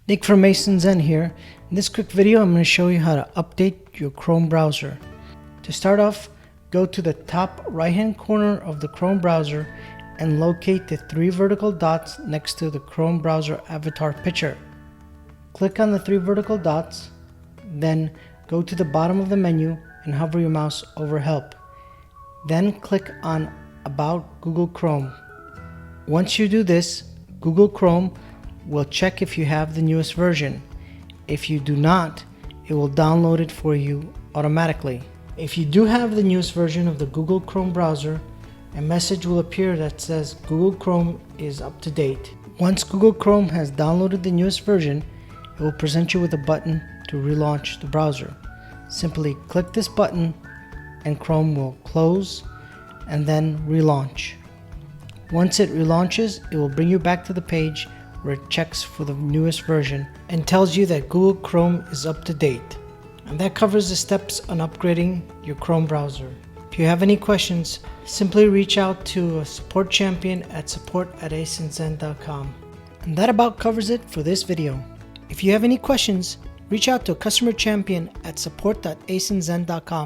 Nick from Mason Zen here. In this quick video, I'm going to show you how to update your Chrome browser. To start off, go to the top right hand corner of the Chrome browser and locate the three vertical dots next to the Chrome browser avatar picture. Click on the three vertical dots, then go to the bottom of the menu and hover your mouse over Help. Then click on About Google Chrome. Once you do this, Google Chrome will check if you have the newest version. If you do not, it will download it for you automatically. If you do have the newest version of the Google Chrome browser, a message will appear that says Google Chrome is up to date. Once Google Chrome has downloaded the newest version, it will present you with a button to relaunch the browser. Simply click this button and Chrome will close and then relaunch. Once it relaunches, it will bring you back to the page where it checks for the newest version and tells you that Google Chrome is up to date. And that covers the steps on upgrading your Chrome browser. If you have any questions, simply reach out to a support champion at support@asenzen.com. And that about covers it for this video. If you have any questions, reach out to a customer champion at support.asenzen.com.